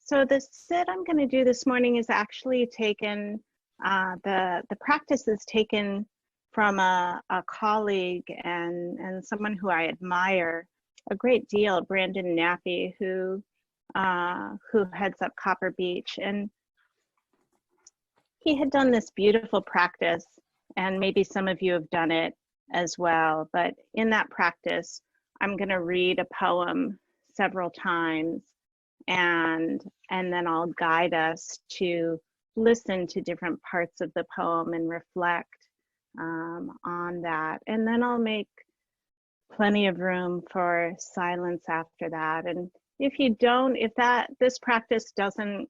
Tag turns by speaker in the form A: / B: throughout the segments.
A: So the sit I'm going to do this morning is actually taken, the practice is taken from a colleague and someone who I admire a great deal, Brandon Nappy, who heads up Copper Beach. And he had done this beautiful practice, and maybe some of you have done it as well. But in that practice, I'm going to read a poem several times, and then I'll guide us to listen to different parts of the poem and reflect on that. And then I'll make plenty of room for silence after that. And if you don't, if this practice doesn't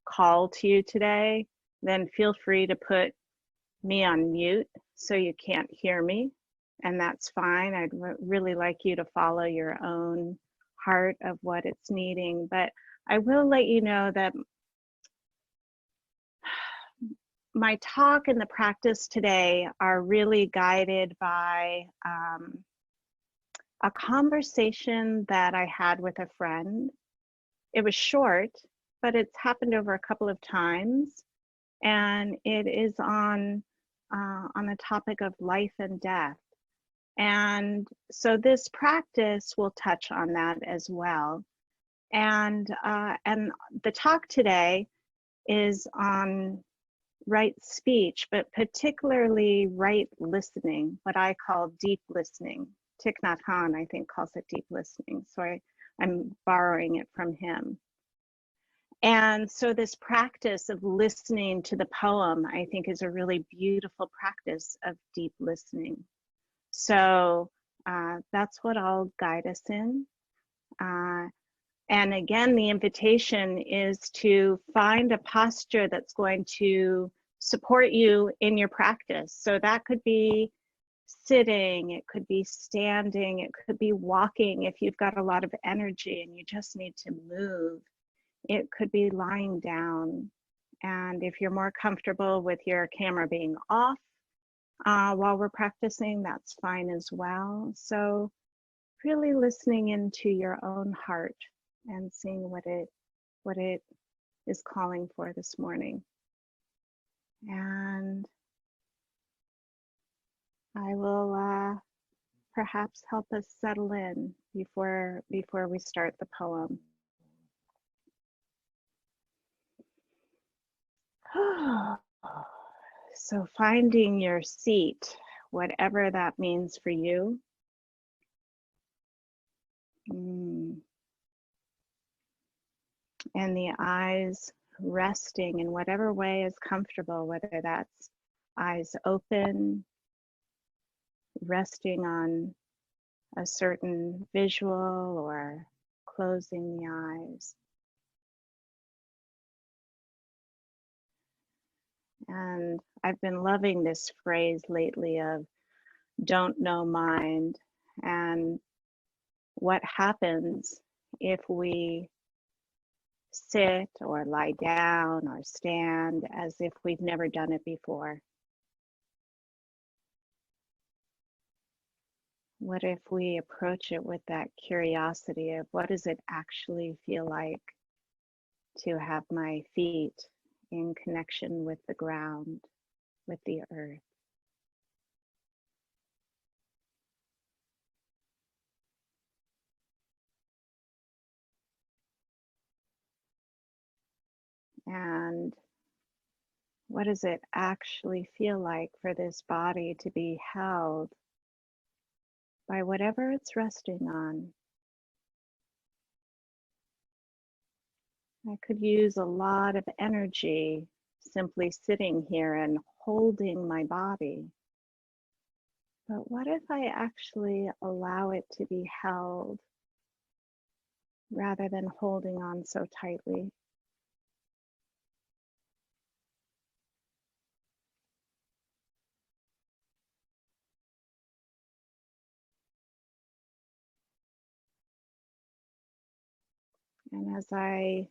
A: call to you today, then feel free to put me on mute so you can't hear me, and that's fine. I'd really like you to follow your own heart of what it's needing. But I will let you know that my talk and the practice today are really guided by a conversation that I had with a friend. It was short, but it's happened over a couple of times, and it is on the topic of life and death. And so this practice will touch on that as well. And the talk today is on right speech, but particularly right listening, what I call deep listening. Thich Nhat Hanh, I think, calls it deep listening. So I'm borrowing it from him. And so this practice of listening to the poem, I think, is a really beautiful practice of deep listening. So that's what I'll guide us in. And again, the invitation is to find a posture that's going to support you in your practice. So that could be sitting, it could be standing, it could be walking if you've got a lot of energy and you just need to move. It could be lying down. And if you're more comfortable with your camera being off while we're practicing, that's fine as well. So really listening into your own heart and seeing what it is calling for this morning. And I will perhaps help us settle in before we start the poem. So finding your seat, whatever that means for you. And the eyes resting in whatever way is comfortable, whether that's eyes open, resting on a certain visual, or closing the eyes. And I've been loving this phrase lately of don't know mind, and what happens if we sit or lie down or stand as if we've never done it before. What if we approach it with that curiosity of what does it actually feel like to have my feet in connection with the ground, with the earth. And what does it actually feel like for this body to be held by whatever it's resting on? I could use a lot of energy simply sitting here and holding my body. But what if I actually allow it to be held rather than holding on so tightly? And as I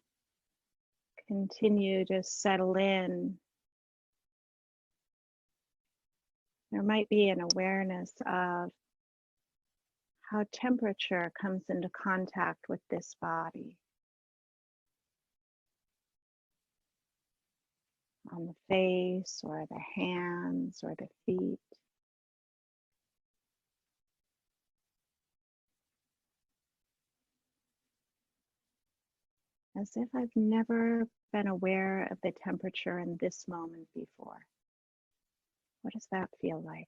A: continue to settle in, there might be an awareness of how temperature comes into contact with this body. on the face or the hands or the feet. As if I've never been aware of the temperature in this moment before. What does that feel like?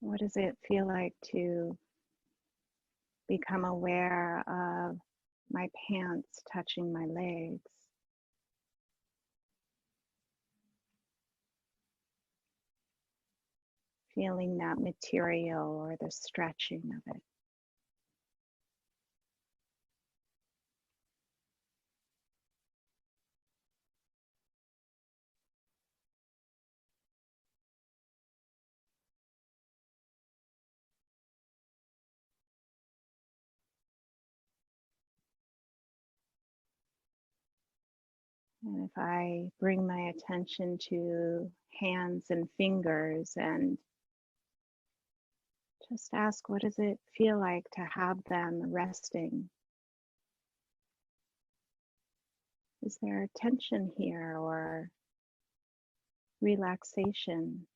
A: What does it feel like to become aware of my pants touching my legs? Feeling that material or the stretching of it. And if I bring my attention to hands and fingers and just ask, what does it feel like to have them resting? Is there tension here or relaxation?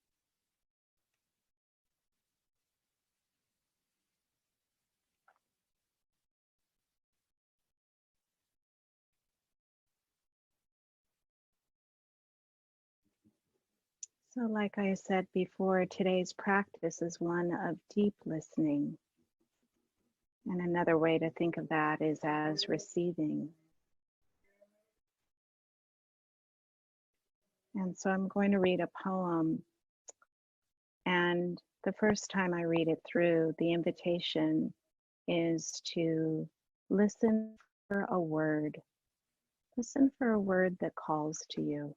A: So like I said before, today's practice is one of deep listening. And another way to think of that is as receiving. And so I'm going to read a poem. And the first time I read it through, the invitation is to listen for a word. Listen for a word that calls to you.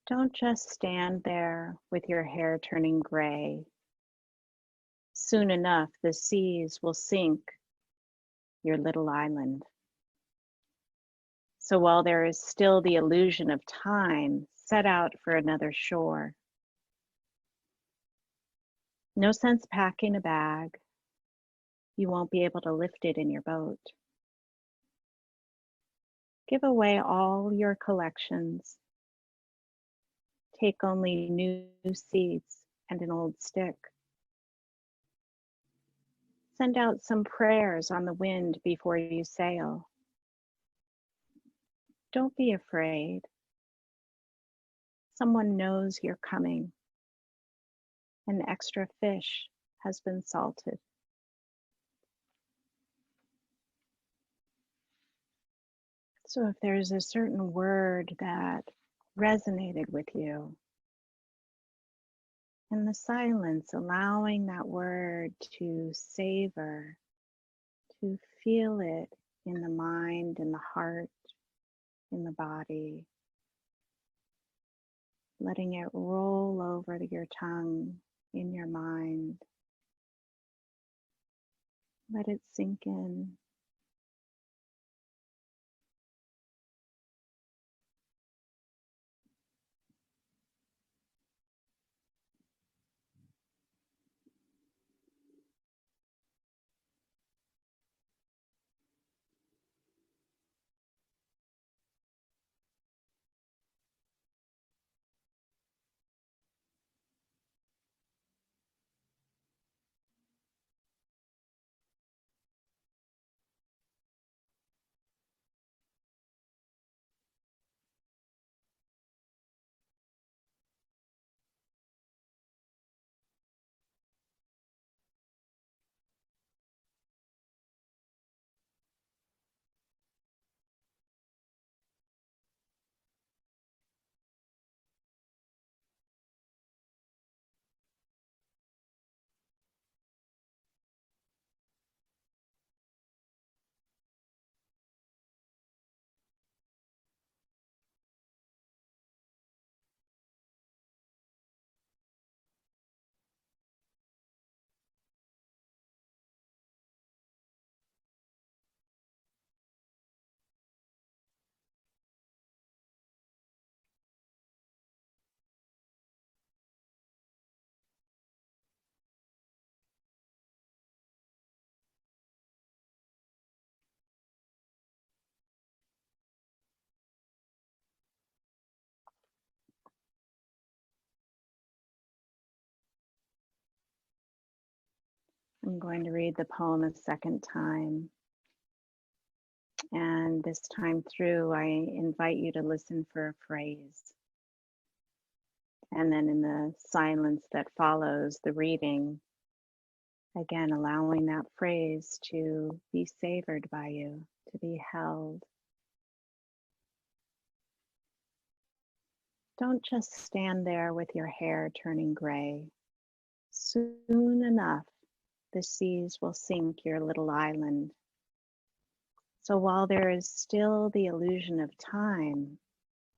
A: Don't just stand there with your hair turning gray. Soon enough, the seas will sink your little island. So while there is still the illusion of time, set out for another shore. No sense packing a bag. You won't be able to lift it in your boat. Give away all your collections. Take only new seeds and an old stick. Send out some prayers on the wind before you sail. Don't be afraid. Someone knows you're coming. An extra fish has been salted. So if there's a certain word that resonated with you, in the silence, allowing that word to savor, to feel it in the mind, in the heart, in the body, letting it roll over your tongue, in your mind. Let it sink in. I'm going to read the poem a second time. And this time through, I invite you to listen for a phrase. And then in the silence that follows the reading, again, allowing that phrase to be savored by you, to be held. Don't just stand there with your hair turning gray. Soon enough, the seas will sink your little island. So while there is still the illusion of time,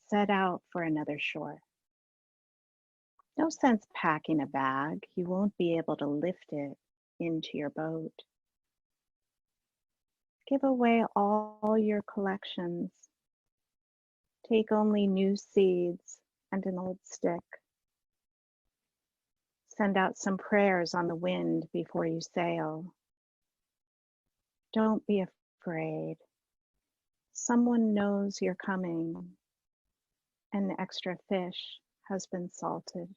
A: set out for another shore. No sense packing a bag. You won't be able to lift it into your boat. Give away all your collections. Take only new seeds and an old stick. Send out some prayers on the wind before you sail. Don't be afraid. Someone knows you're coming. An extra fish has been salted.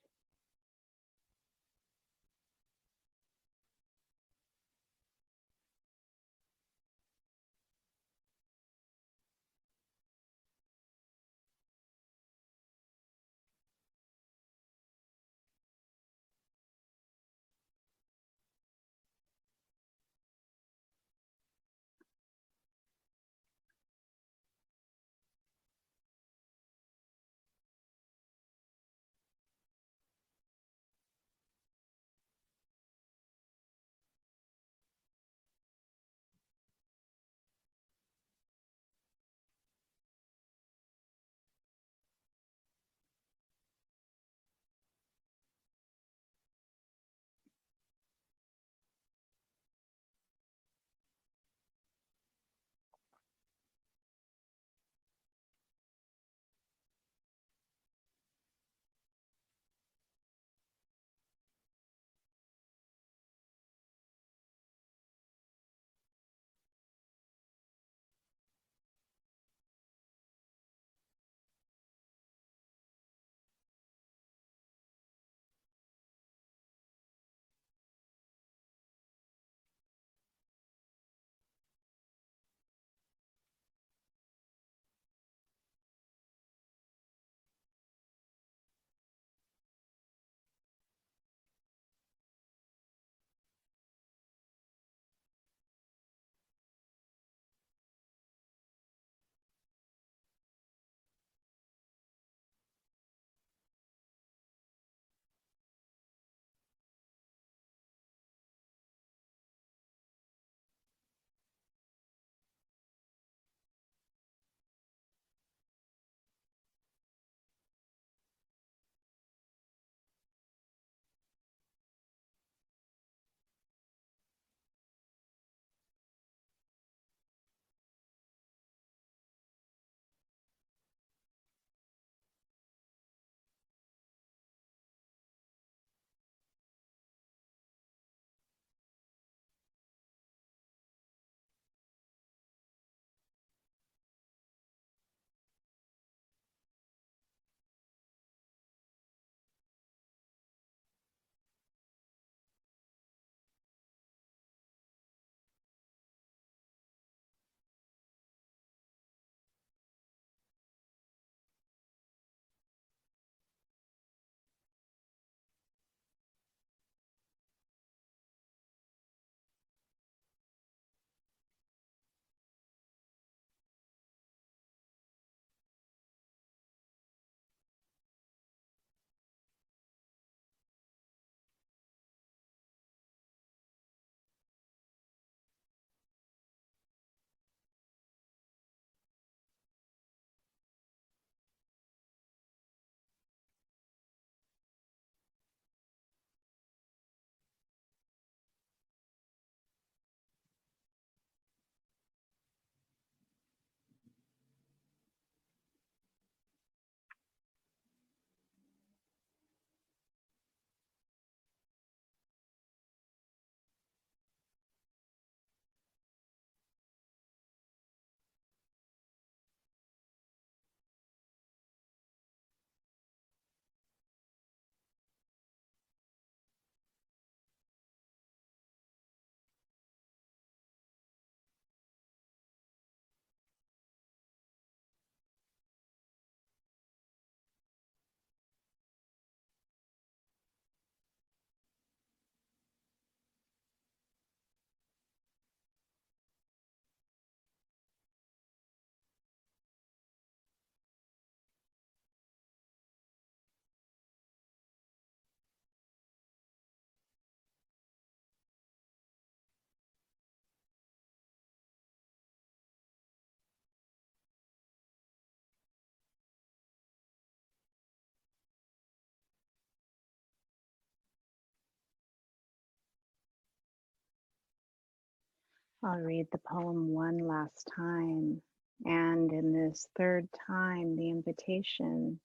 A: I'll read the poem one last time. And in this third time, the invitation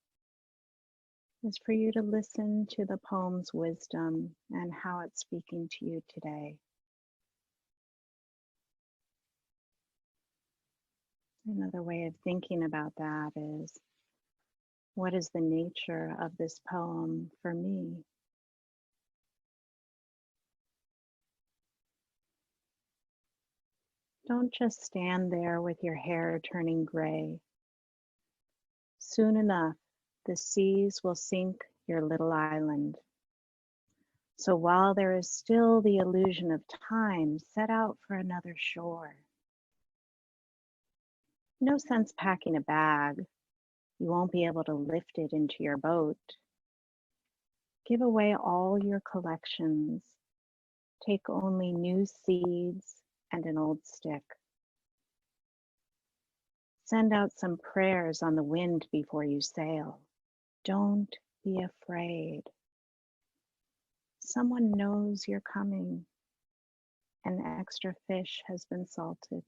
A: is for you to listen to the poem's wisdom and how it's speaking to you today. Another way of thinking about that is, what is the nature of this poem for me? Don't just stand there with your hair turning gray. Soon enough, the seas will sink your little island. So while there is still the illusion of time, set out for another shore. No sense packing a bag. You won't be able to lift it into your boat. Give away all your collections. Take only new seeds and an old stick. Send out some prayers on the wind before you sail. Don't be afraid. Someone knows you're coming. An extra fish has been salted.